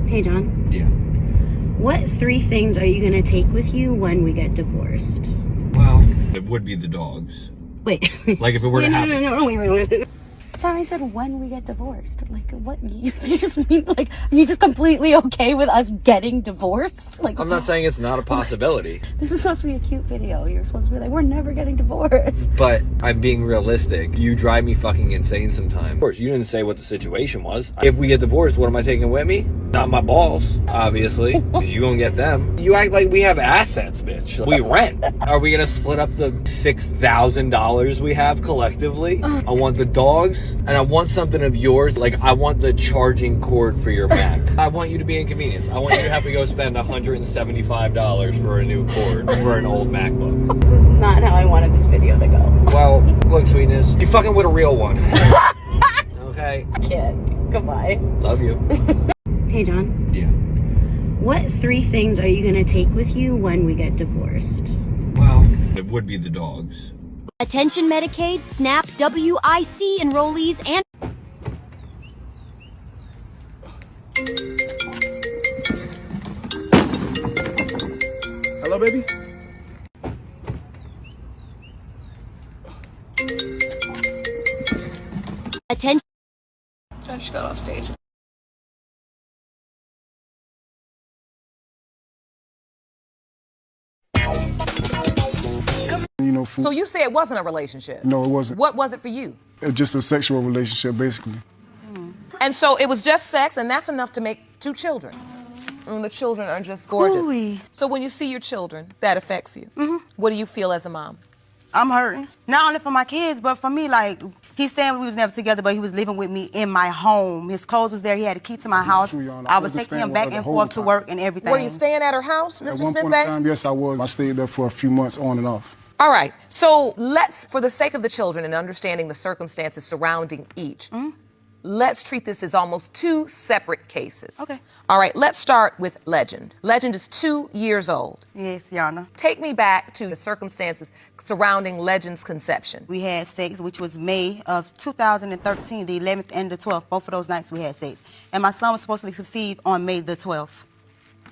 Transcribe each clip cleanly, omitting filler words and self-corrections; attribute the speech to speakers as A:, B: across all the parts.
A: Hey, John.
B: Yeah.
A: What 3 things are you going to take with you when we get divorced?
B: Well, it would be the dogs.
A: Wait.
B: Like if it were to happen.
A: No, wait. John, I said when we get divorced. Like, what? You just mean, like, are you just completely okay with us getting divorced? Like,
B: I'm not saying it's not a possibility.
A: This is supposed to be a cute video. You're supposed to be like, we're never getting divorced.
B: But I'm being realistic. You drive me fucking insane sometimes. Of course, you didn't say what the situation was. If we get divorced, what am I taking with me? Not my balls, obviously, because you gonna get them. You act like we have assets, bitch. We rent. Are we gonna split up the $6,000 we have collectively? I want the dogs, and I want something of yours. Like, I want the charging cord for your Mac. I want you to be inconvenienced. I want you to have to go spend $175 for a new cord for an old MacBook.
A: This is not how I wanted this video to go.
B: Well, look, sweetness, you fucking with a real one. Okay?
A: Kid, goodbye.
B: Love you.
A: Hey, John.
B: Yeah.
A: What 3 things are you going to take with you when we get divorced?
B: Well, it would be the dogs.
C: Attention Medicaid, SNAP, WIC enrollees, and...
D: Hello, baby?
C: Attention...
E: I just got off stage.
D: You know, food.
F: So you say it wasn't a relationship?
D: No, it wasn't.
F: What was it for you?
D: It was just a sexual relationship, basically.
F: And so it was just sex, and that's enough to make 2 children. And the children are just gorgeous.
G: Ooh-wee.
F: So when you see your children, that affects you. What do you feel as a mom?
G: I'm hurting. Not only for my kids, but for me, like, he's saying we was never together, but he was living with me in my home. His clothes was there. He had a key to my house.
D: True, Your Honor.
G: I
D: I
G: was
D: wasn't
G: taking him
D: staying
G: back
D: with her
G: and
D: the
G: forth
D: whole
G: to work and everything.
F: Were you staying at her house,
D: At
F: Mr.
D: one
F: Smith
D: point
F: Bay?
D: in time, yes, I was. I stayed there for a few months on and off.
F: All right. So let's, for the sake of the children and understanding the circumstances surrounding each, let's treat this as almost 2 separate cases.
G: Okay.
F: All right. Let's start with Legend. Legend is 2 years old.
G: Yes, Your Honor.
F: Take me back to the circumstances surrounding Legend's conception.
G: We had sex, which was May of 2013, the 11th and the 12th. Both of those nights we had sex. And my son was supposed to be conceived on May the 12th.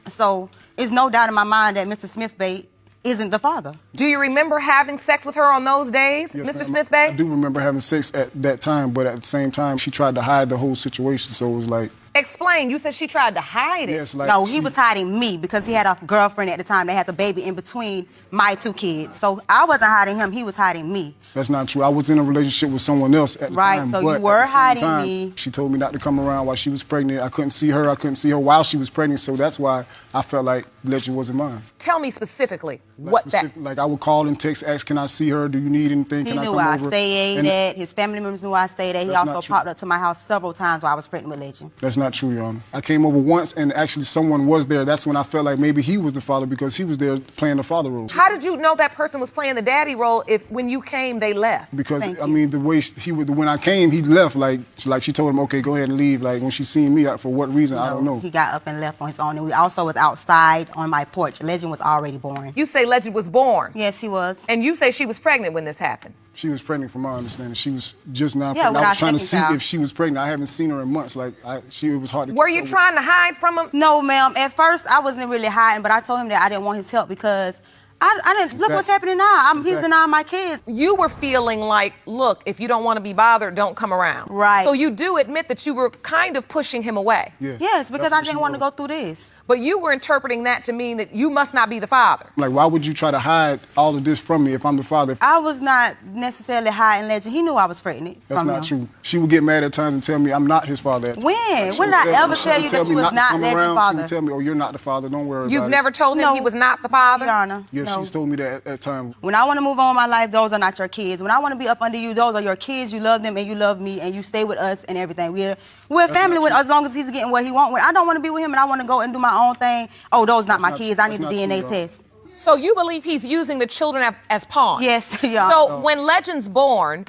G: So it's no doubt in my mind that Mr. Smith Bay isn't the father.
F: Do you remember having sex with her on those days,
D: Yes,
F: Mr.
D: ma'am.
F: Smith Bay?
D: I do remember having sex at that time, but at the same time, she tried to hide the whole situation, so it was like...
F: Explain. You said she tried to hide it.
D: Yes, like...
G: No, he was hiding me because he had a girlfriend at the time that had a baby in between my 2 kids. So I wasn't hiding him, he was hiding me.
D: That's not true. I was in a relationship with someone else at the
G: Right,
D: time.
G: so
D: but
G: you were
D: at the same
G: hiding
D: time,
G: me.
D: She told me not to come around while she was pregnant. I couldn't see her. I couldn't see her while she was pregnant, so that's why I felt like Legend wasn't mine.
F: Tell me specifically
D: Like I would call and text, ask, can I see her? Do you need anything?
G: He
D: Can I
G: knew
D: come
G: where I
D: over?
G: stayed
D: And
G: at. His family members knew where I stayed at. He
D: That's
G: also
D: not true.
G: popped up to my house several times while I was pregnant with Legend.
D: That's not true, Your Honor. I came over once and actually someone was there. That's when I felt like maybe he was the father because he was there playing the father role.
F: How did you know that person was playing the daddy role if when you came they left?
D: Because
G: Thank
D: I
G: you.
D: mean the way he would, when I came, he left like she told him, okay, go ahead and leave. Like when she seen me, for what reason I don't know.
G: He got up and left on his own. And we also was outside on my porch. Legend was already born.
F: You say Legend was born.
G: Yes, he was.
F: And you say she was pregnant when this happened.
D: She was pregnant, from my understanding. She was just now
G: Yeah,
D: pregnant.
G: with
D: I
G: our
D: was trying to
G: second
D: see
G: child.
D: if she was pregnant. I haven't seen her in months. Like it was hard to.
F: Were you trying to hide from him?
G: No, ma'am. At first, I wasn't really hiding, but I told him that I didn't want his help because I didn't look what's happening now. He's
D: Exactly.
G: denying my kids.
F: You were feeling like, look, if you don't want to be bothered, don't come around.
G: Right.
F: So you do admit that you were kind of pushing him away.
D: Yeah.
G: Yes, because
D: That's
G: I
D: what
G: didn't
D: she
G: want to
D: was.
G: go through this.
F: But you were interpreting that to mean that you must not be the father.
D: Like, why would you try to hide all of this from me if I'm the father?
G: I was not necessarily hiding Legend. He knew I was pregnant.
D: That's
G: from
D: not
G: him.
D: true. She would get mad at times and tell me I'm not his father. At
G: When?
D: times. She
G: When
D: would
G: did I ever
D: she
G: tell
D: would
G: you that
D: me
G: you was
D: to
G: not
D: come
G: Legend's
D: around. She
G: father?
D: would tell me, oh, you're not the father. Don't worry
F: You've
D: about
F: never
D: it.
F: told him
G: No.
F: he was not the father?
G: Your Honor.
D: Yes,
G: no.
D: she's told me that at times.
G: When I want to move on in my life, those are not your kids. When I want to be up under you, those are your kids. You love them and you love me and you stay with us and everything. We're family
D: not
G: with
D: true.
G: as long as he's getting what he wants. When I don't want to be with him and I want to go and do my own thing, oh, those not my
D: not
G: kids.
D: true.
G: I need a
D: That's not
G: DNA
D: true,
G: test.
F: So you believe he's using the children as pawns?
G: Yes, yeah.
F: So when Legend's born,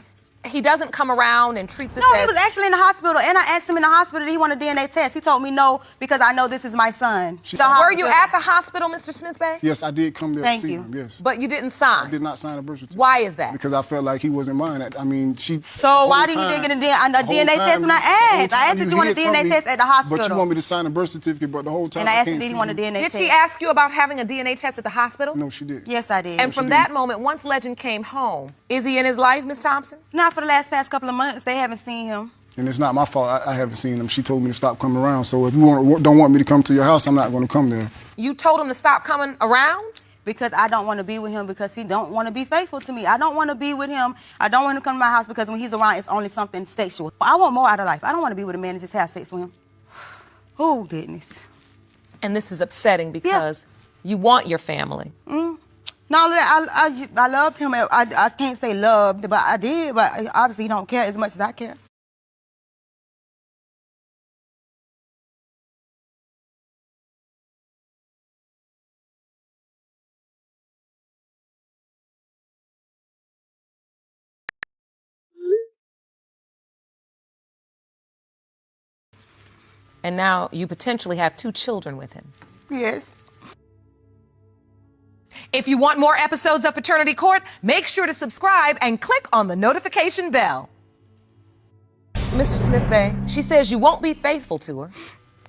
F: he doesn't come around and treat this
G: No,
F: as...
G: he was actually in the hospital, and I asked him in the hospital that he wanted a DNA test. He told me no because I know this is my son.
F: Were you at the hospital, Mr. Smith Bay?
D: Yes, I did come there
G: Thank
D: to see
G: you.
D: him, yes.
F: But you didn't sign.
D: I did not sign a birth certificate.
F: Why is that?
D: Because I felt like he wasn't mine. I mean, she...
G: So why didn't you get a DNA test when I asked? I asked if you want a DNA test at the hospital.
D: But you want me to sign a birth certificate, but the whole time
G: And I asked him,
D: can't
G: did he
D: see
G: want a
D: you.
G: DNA
F: Did
G: test?
F: she ask you about having a DNA test at the hospital?
D: No, she did.
G: Yes, I did.
F: And from that moment, once Legend came home, is he in his life, Miss Thompson?
G: Not for the past couple of months. They haven't seen him.
D: And it's not my fault. I haven't seen him. She told me to stop coming around. So if you don't want me to come to your house, I'm not going to come there.
F: You told him to stop coming around?
G: Because I don't want to be with him because he don't want to be faithful to me. I don't want to be with him. I don't want him to come to my house because when he's around, it's only something sexual. I want more out of life. I don't want to be with a man and just have sex with him. Oh, goodness.
F: And this is upsetting because you want your family.
G: Not only that, I loved him. I can't say loved, but I did. But obviously, he don't care as much as I care.
F: And now you potentially have 2 children with him.
G: Yes.
F: If you want more episodes of Paternity Court, make sure to subscribe and click on the notification bell. Mr. Smith Bay, she says you won't be faithful to her.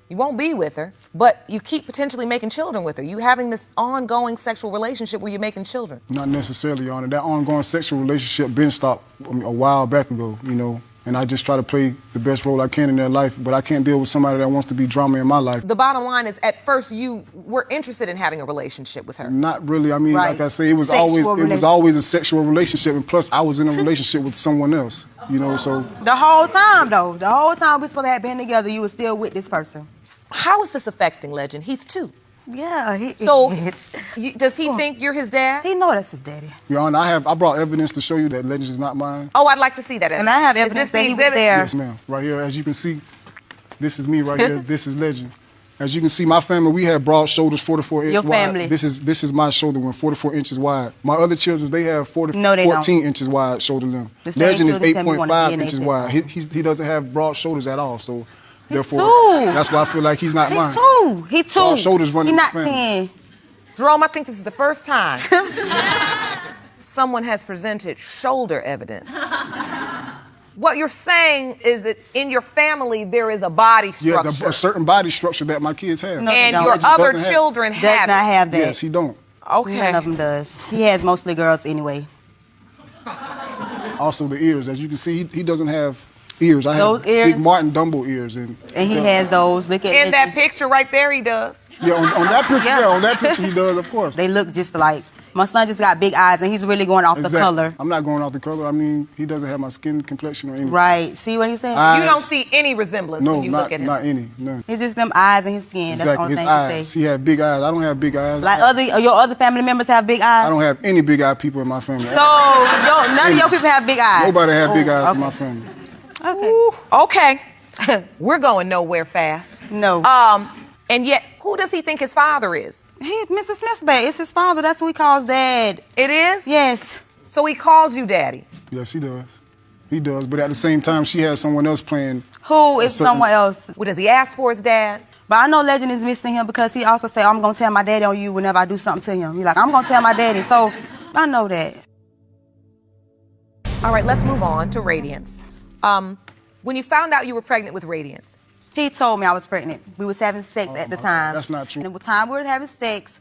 F: You won't be with her, but you keep potentially making children with her. You having this ongoing sexual relationship where you're making children.
D: Not necessarily, Your Honor. That ongoing sexual relationship been stopped a while back ago, you know. And I just try to play the best role I can in their life, but I can't deal with somebody that wants to be drama in my life.
F: The bottom line is, at first, you were interested in having a relationship with her.
D: Not really. I mean,
G: Right.
D: like I say, it was
G: Sexual
D: always a sexual relationship, and plus I was in a relationship with someone else, you know. So
G: The whole time, though. The whole time we supposed to have been together, you were still with this person.
F: How is this affecting Legend? He's 2.
G: Yeah.
F: So, does he think you're his dad?
G: He know that's his daddy.
D: Your Honor, I brought evidence to show you that Legend is not mine.
F: Oh, I'd like to see that.
G: And I have
F: Is
G: evidence
F: this the
G: that he was
F: exhibit?
G: there.
D: Yes, ma'am. Right here, as you can see, this is me right here. This is Legend. As you can see, my family, we have broad shoulders, 44 inches
G: Your
D: wide.
G: family.
D: This is my shoulder one, 44 inches wide. My other children, they have 14 inches wide shoulder length.
G: The same
D: Legend is
G: children tell me want a
D: 8.5
G: DNA
D: inches
G: test.
D: wide. He doesn't have broad shoulders at all, so therefore,
G: too.
D: that's why I feel like he's not mine.
G: He too.
D: Broad shoulders running
G: He
D: the
G: not
D: family.
G: 10.
F: Jerome, I think this is the first time someone has presented shoulder evidence. What you're saying is that in your family there is a body structure.
D: Yes, a certain body structure that my kids have.
G: No,
F: and
G: don't.
F: your
D: Legend
F: other
D: doesn't have.
F: children
G: Does
F: have
G: not
F: it.
G: have that.
D: Yes, he don't.
F: Okay.
G: None of them does. He has mostly girls anyway.
D: Also the ears, as you can see, he doesn't have ears. I
G: Those
D: have
G: ears?
D: big Martin Dumbo ears. And
G: And he has those. Look at
F: In that picture right there, he does.
D: Yeah, on that picture,
G: Yeah.
D: yeah, on that picture he does, of course.
G: They look just alike. My son just got big eyes, and he's really going off the color.
D: I'm not going off the color. I mean, he doesn't have my skin complexion or anything.
G: Right. See what he said?
D: Eyes.
F: You don't see any resemblance
D: No,
F: when you look at him.
D: not any, none.
G: It's just them eyes and his skin. That's the
D: Exactly,
G: only
D: his
G: thing
D: eyes.
G: he say.
D: He had big eyes. I don't have big eyes.
G: Like your other family members have big eyes.
D: I don't have any big eyed people in my family.
G: So none of your people have big eyes.
D: Nobody have big eyes in
G: okay.
D: my family.
G: Okay.
F: Ooh, okay. We're going nowhere fast.
G: No.
F: And yet, who does he think his father is?
G: Mr. Smith Bay. It's his father. That's what he calls dad.
F: It is?
G: Yes.
F: So he calls you daddy.
D: Yes, he does. He does. But at the same time, she has someone else playing.
G: Who is
D: certain-
G: someone else?
F: What, does he ask for his dad?
G: But I know Legend is missing him because he also say, I'm going to tell my daddy on you whenever I do something to him. He's like, I'm going to tell my daddy. So I know that.
F: All right, let's move on to Radiance. When you found out you were pregnant with Radiance,
G: He told me I was pregnant. We was having sex at the time.
D: That's not true.
G: And the time we were having sex,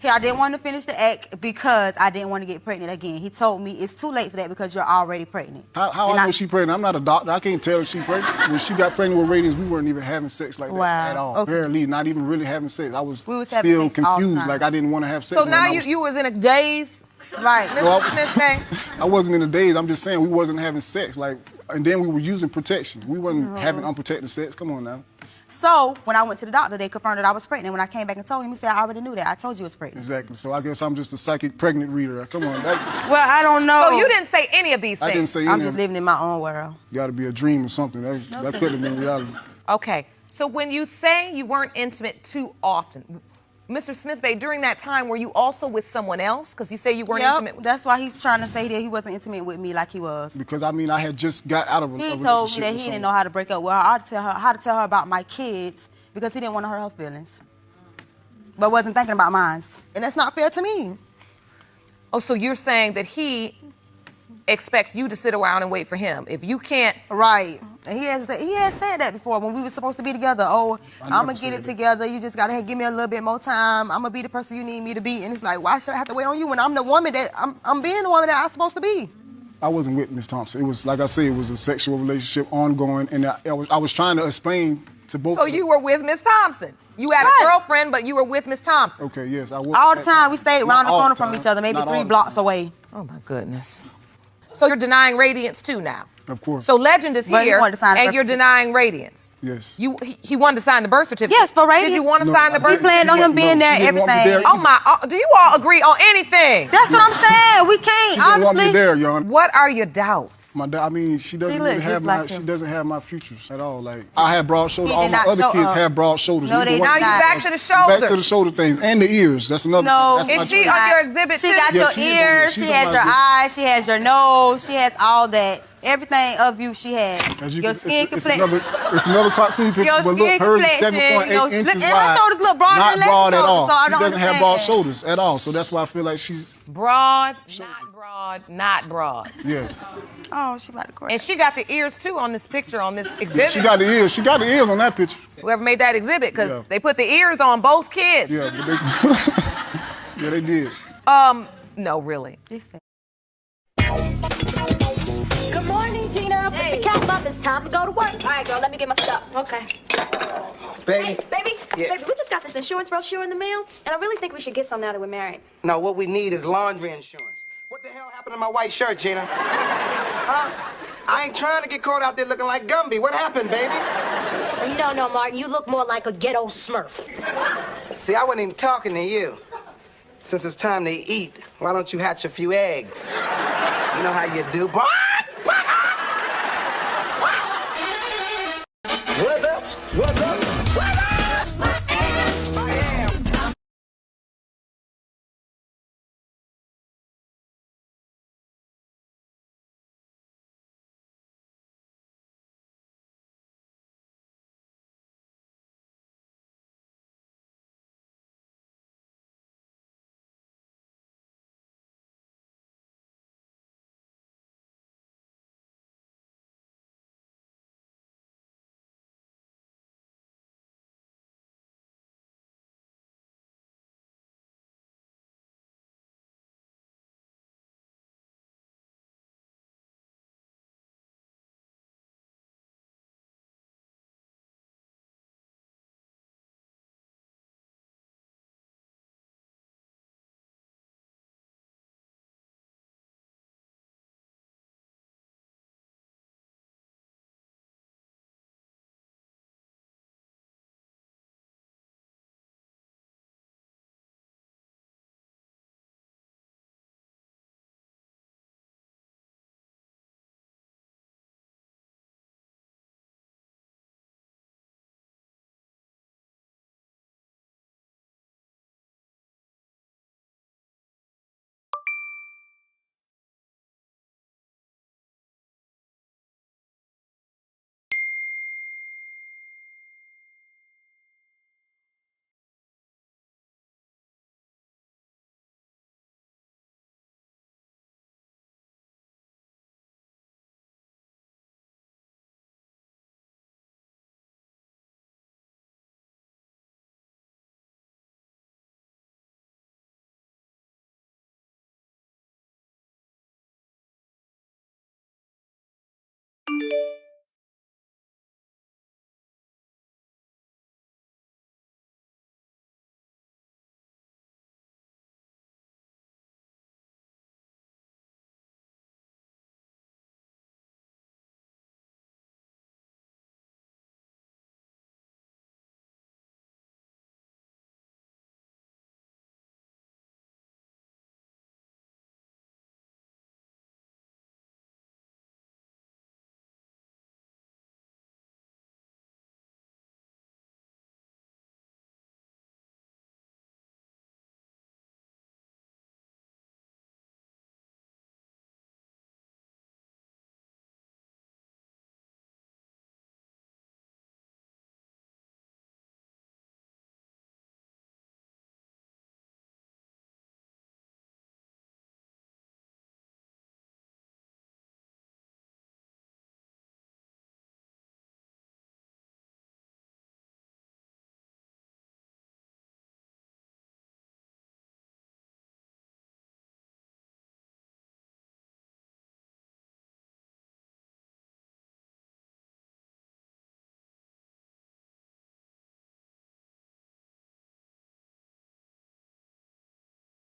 G: I didn't want to finish the act because I didn't want to get pregnant again. He told me it's too late for that because you're already pregnant.
D: How
G: And
D: I know she pregnant? I'm not a doctor. I can't tell if she pregnant. When she got pregnant with Radiance, we weren't even having sex like that
G: Wow,
D: at all.
G: okay.
D: Barely, not even really having sex. I was
G: We was having
D: still
G: sex all the
D: confused,
G: time.
D: like I didn't want to have sex.
F: so
D: with her,
F: now
D: and I was-
F: you was in a daze,
G: Right.
F: Mr.
D: Well,
F: Smith Bay?
D: I wasn't in the days. I'm just saying we wasn't having sex. Like, and then we were using protection. We wasn't having unprotected sex. Come on now.
G: So when I went to the doctor, they confirmed that I was pregnant. When I came back and told him, he said, I already knew that. I told you I was pregnant.
D: Exactly. So I guess I'm just a psychic pregnant reader. Come on. That
G: Well, I don't know.
F: So you didn't say any of these things?
D: I didn't say
G: I'm
D: any
G: just
D: of it.
G: living in my own world.
D: Got to be a dream or something. That could have been reality.
F: Okay, so when you say you weren't intimate too often, Mr. Smith Bay, during that time, were you also with someone else? Because you say you weren't
G: Yep,
F: intimate with.
G: that's why he's trying to say that he wasn't intimate with me like he was.
D: Because I mean, I had just got out of a
G: He
D: relationship.
G: told me that
D: with
G: he didn't
D: someone.
G: know how to break up with her, how to tell her about my kids, because he didn't want to hurt her feelings. But wasn't thinking about mine. And that's not fair to me.
F: Oh, so you're saying that he expects you to sit around and wait for him. If you can't.
G: Right. And he has said that before when we were supposed to be together. Oh, I'm going to get it together. You just got to give me a little bit more time. I'm going to be the person you need me to be. And it's like, why should I have to wait on you when I'm the woman that I'm being the woman that I'm supposed to be?
D: I wasn't with Miss Thompson. It was, like I said, it was a sexual relationship ongoing. And I was trying to explain to both.
F: So you were with Miss Thompson. You had a girlfriend, but you were with Miss Thompson.
D: Okay, yes. I was.
G: All the time. We stayed around the
D: Not all
G: corner
D: the
G: from
D: time.
G: each other, maybe
D: Not all
G: 3
D: the
G: blocks
D: time.
G: away.
F: Oh, my goodness. So you're denying Radiance too now?
D: Of course.
F: So Legend is
G: But he
F: here,
G: wanted to sign a
F: and you're
G: birth
F: denying Radiance.
D: Yes.
F: He wanted to sign the birth certificate.
G: Yes, for Radiance.
F: Did you want to
D: No,
F: sign the
D: I
F: birth
G: We planned
F: certificate?
G: on him being there,
D: she didn't want me
G: everything.
D: there.
F: Oh my! Do you all agree on anything?
G: That's what I'm saying. We can't,
D: She didn't want me
G: obviously.
D: there, Your Honor.
F: What are your doubts?
D: My dad, I mean, she doesn't
G: She
D: really
G: looks
D: have
G: just
D: my.
G: like
D: She
G: him.
D: doesn't have my features at all. Like I have broad shoulders.
G: He
D: All
G: did
D: my
G: not
D: other
G: show
D: kids
G: up.
D: have broad shoulders.
G: No,
D: Neither
G: they
D: one
F: Now
D: of
F: you
G: not.
D: them.
F: back to the shoulder.
D: Back to the shoulder things and the ears. That's another.
G: No.
D: That's my
F: Is she
D: trait.
F: on your exhibit
G: She
F: too?
G: got
D: Yeah,
G: your
D: she's on-
G: ears,
D: she's
G: she
D: on
G: has
D: my
G: your
D: exhibit.
G: eyes, she has your nose, she has all that. Everything of you she has.
D: As you
G: Your
D: can-
G: skin
D: it's
G: complexion.
D: It's another cartoon picture,
G: Your
D: but look,
G: skin
D: hers is
G: complexion,
D: 7.8
G: your-
D: inches
G: look, and her
D: wide.
G: shoulders look broader
D: Not
G: than Lexi's
D: broad at
G: shoulders,
D: all.
G: so I
D: She
G: don't
D: doesn't have
G: understand
D: broad
G: that.
D: shoulders at all. So that's why I feel like she's
F: Broad, not broad.
D: yes.
G: Oh, she about to cry.
F: And she got the ears too on this picture, on this exhibit.
D: She got the ears. She got the ears on that picture.
F: Whoever made that exhibit, because
D: Yeah.
F: they put the ears on both kids.
D: Yeah, but they, yeah, they did.
F: No, really.
G: Listen.
C: Good morning, Tina. Put the cap up. It's time to go to work.
E: All right, girl, let me get my stuff.
C: Okay.
H: Baby.
E: Hey, baby, baby, we just got this insurance brochure in the mail, and I really think we should get some now that we're married.
H: No, what we need is laundry insurance. What the hell happened to my white shirt, Gina? Huh? I ain't trying to get caught out there looking like Gumby. What happened, baby?
C: No, Martin. You look more like a ghetto Smurf.
H: See, I wasn't even talking to you. Since it's time to eat, why don't you hatch a few eggs? You know how you do. Was